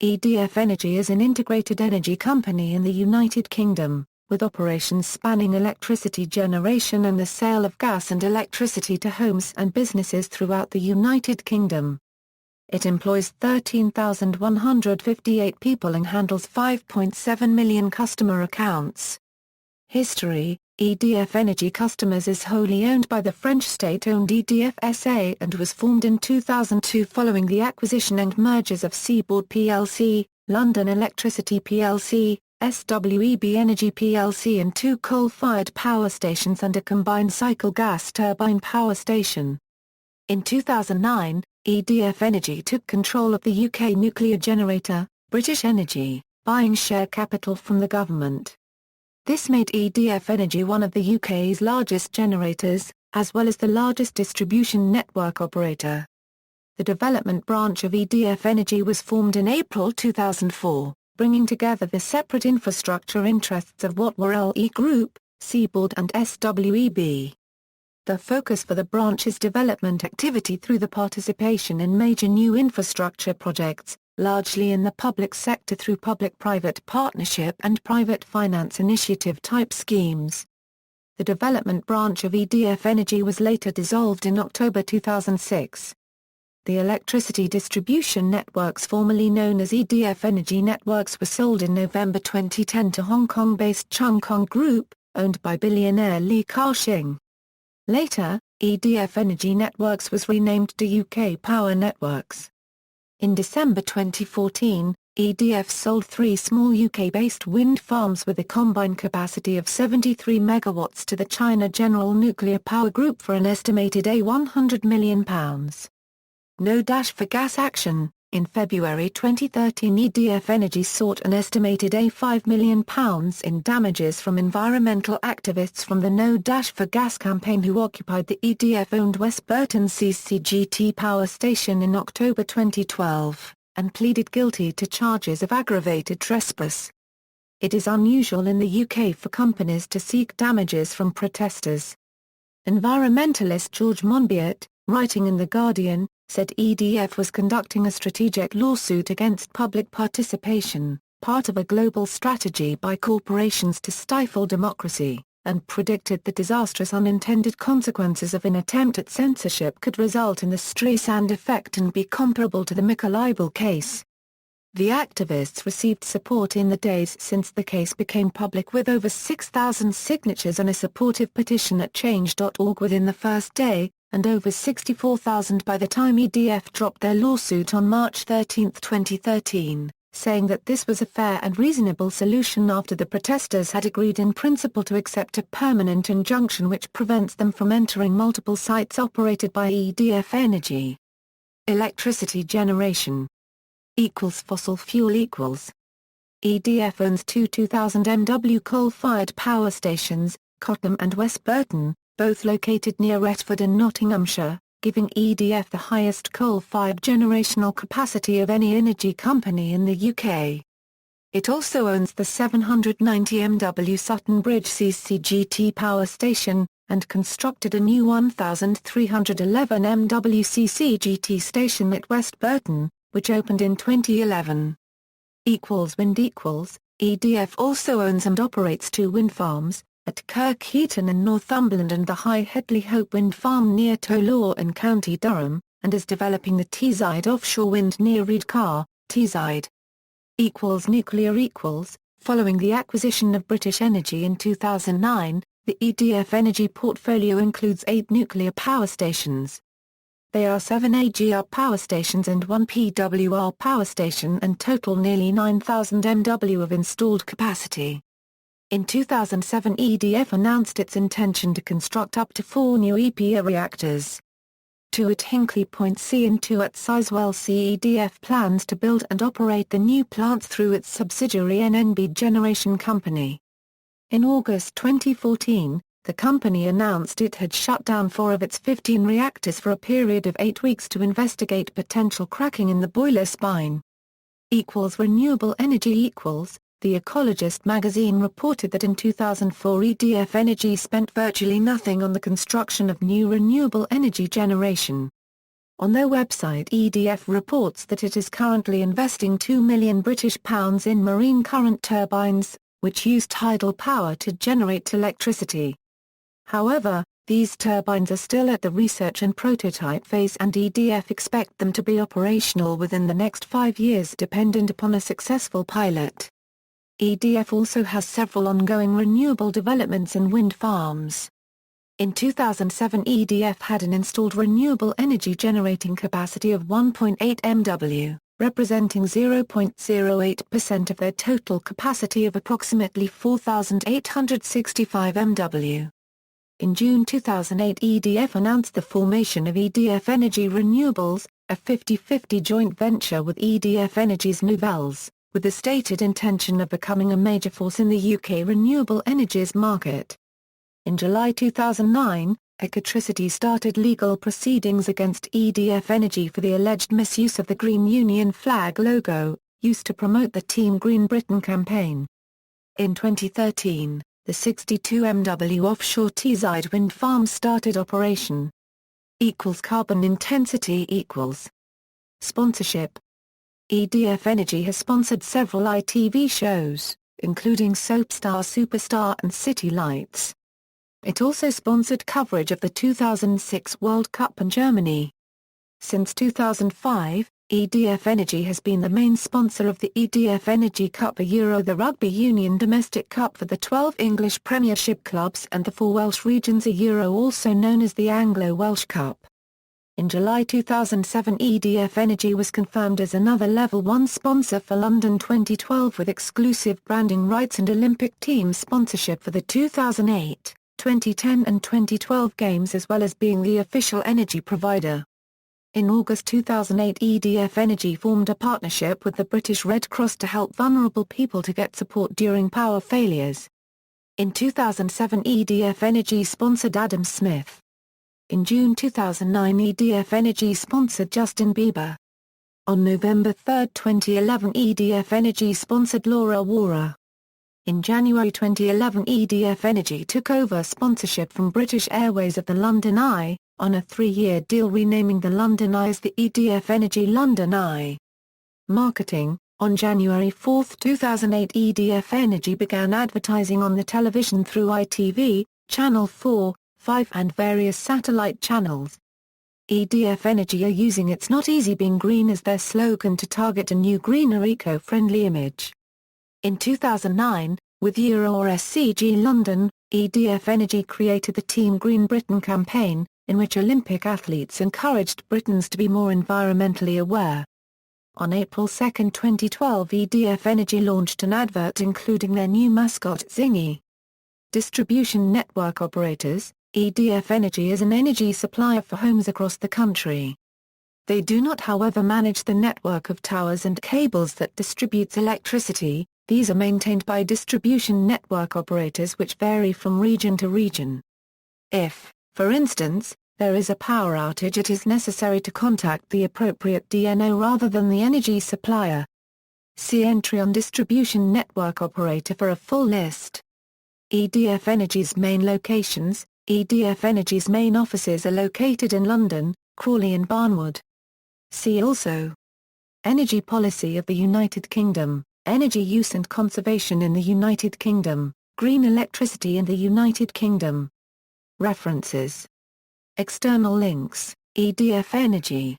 EDF Energy is an integrated energy company in the United Kingdom, with operations spanning electricity generation and the sale of gas and electricity to homes and businesses throughout the United Kingdom. It employs 13,158 people and handles 5.7 million customer accounts. History: EDF Energy Customers is wholly owned by the French state-owned EDF SA and was formed in 2002 following the acquisition and mergers of Seaboard plc, London Electricity plc, SWEB Energy plc and two coal-fired power stations and a combined cycle gas turbine power station. In 2009, EDF Energy took control of the UK nuclear generator, British Energy, buying share capital from the government. This made EDF Energy one of the UK's largest generators, as well as the largest distribution network operator. The development branch of EDF Energy was formed in April 2004, bringing together the separate infrastructure interests of what were LE Group, Seaboard and SWEB. The focus for the branch is development activity through the participation in major new infrastructure projects, largely in the public sector through public-private partnership and private finance initiative-type schemes. The development branch of EDF Energy was later dissolved in October 2006. The electricity distribution networks formerly known as EDF Energy Networks were sold in November 2010 to Hong Kong-based Chung Kong Group, owned by billionaire Li Ka-shing. Later, EDF Energy Networks was renamed to UK Power Networks. In December 2014, EDF sold 3 small UK-based wind farms with a combined capacity of 73 megawatts to the China General Nuclear Power Group for an estimated £100 million. No dash for gas action. In February 2013, EDF Energy sought an estimated £5 million in damages from environmental activists from the No Dash for Gas campaign who occupied the EDF-owned West Burton CCGT power station in October 2012, and pleaded guilty to charges of aggravated trespass. It is unusual in the UK for companies to seek damages from protesters. Environmentalist George Monbiot, writing in The Guardian, said EDF was conducting a strategic lawsuit against public participation, part of a global strategy by corporations to stifle democracy, and predicted the disastrous unintended consequences of an attempt at censorship could result in the Streisand effect and be comparable to the Michael case. The activists received support in the days since the case became public with over 6,000 signatures on a supportive petition at change.org within the first day, and over 64,000 by the time EDF dropped their lawsuit on March 13, 2013, saying that this was a fair and reasonable solution after the protesters had agreed in principle to accept a permanent injunction which prevents them from entering multiple sites operated by EDF Energy. Electricity generation equals fossil fuel equals. EDF owns two 2000 MW coal-fired power stations, Cottam and West Burton, both located near Retford in Nottinghamshire, giving EDF the highest coal-fired generational capacity of any energy company in the UK. It also owns the 790 MW Sutton Bridge CCGT power station, and constructed a new 1311 MW CCGT station at West Burton, which opened in 2011. Wind EDF also owns and operates 2 wind farms, at Kirkheaton in Northumberland and the High Headley Hope Wind Farm near Tolaw in County Durham, and is developing the Teesside offshore wind near Redcar, Teesside. Nuclear Following the acquisition of British Energy in 2009, the EDF Energy portfolio includes 8 nuclear power stations. They are 7 AGR power stations and 1 PWR power station and total nearly 9,000 MW of installed capacity. In 2007 EDF announced its intention to construct up to 4 new EPR reactors. 2 at Hinkley Point C and 2 at Sizewell C. EDF plans to build and operate the new plants through its subsidiary NNB Generation Company. In August 2014, the company announced it had shut down 4 of its 15 reactors for a period of 8 weeks to investigate potential cracking in the boiler spine. Renewable energy The Ecologist magazine reported that in 2004 EDF Energy spent virtually nothing on the construction of new renewable energy generation. On their website, EDF reports that it is currently investing £2 million in marine current turbines, which use tidal power to generate electricity. However, these turbines are still at the research and prototype phase, and EDF expect them to be operational within the next 5 years, dependent upon a successful pilot. EDF also has several ongoing renewable developments in wind farms. In 2007, EDF had an installed renewable energy generating capacity of 1.8 MW, representing 0.08% of their total capacity of approximately 4,865 MW. In June 2008, EDF announced the formation of EDF Energy Renewables, a 50-50 joint venture with EDF Energy's Nouvelles, with the stated intention of becoming a major force in the UK renewable energies market. In July 2009, Attribution started legal proceedings against EDF Energy for the alleged misuse of the Green Union flag logo, used to promote the Team Green Britain campaign. In 2013, the 62 MW offshore Teesside wind farm started operation. Carbon intensity = Sponsorship. EDF Energy has sponsored several ITV shows, including Soapstar Superstar and City Lights. It also sponsored coverage of the 2006 World Cup in Germany. Since 2005, EDF Energy has been the main sponsor of the EDF Energy Cup, the Rugby Union Domestic Cup for the 12 English Premiership clubs, and the 4 Welsh regions, also known as the Anglo-Welsh Cup. In July 2007, EDF Energy was confirmed as another Level 1 sponsor for London 2012, with exclusive branding rights and Olympic team sponsorship for the 2008, 2010 and 2012 games, as well as being the official energy provider. In August 2008, EDF Energy formed a partnership with the British Red Cross to help vulnerable people to get support during power failures. In 2007, EDF Energy sponsored Adam Smith. In June 2009, EDF Energy sponsored Justin Bieber. On November 3, 2011, EDF Energy sponsored Laura Wara. In January 2011, EDF Energy took over sponsorship from British Airways of the London Eye, on a 3-year deal, renaming the London Eye as the EDF Energy London Eye. Marketing. On January 4, 2008, EDF Energy began advertising on the television through ITV, Channel 4, 5 and various satellite channels. EDF Energy are using "It's Not Easy Being Green" as their slogan to target a new greener eco-friendly image. In 2009, with SCG London, EDF Energy created the Team Green Britain campaign, in which Olympic athletes encouraged Britons to be more environmentally aware. On April 2, 2012, EDF Energy launched an advert including their new mascot Zingy. Distribution network operators. EDF Energy is an energy supplier for homes across the country. They do not, however, manage the network of towers and cables that distributes electricity. These are maintained by distribution network operators, which vary from region to region. If, for instance, there is a power outage, it is necessary to contact the appropriate DNO rather than the energy supplier. See entry on distribution network operator for a full list. EDF Energy's main locations. EDF Energy's main offices are located in London, Crawley and Barnwood. See also: Energy policy of the United Kingdom, energy use and conservation in the United Kingdom, green electricity in the United Kingdom. References. External links: EDF Energy.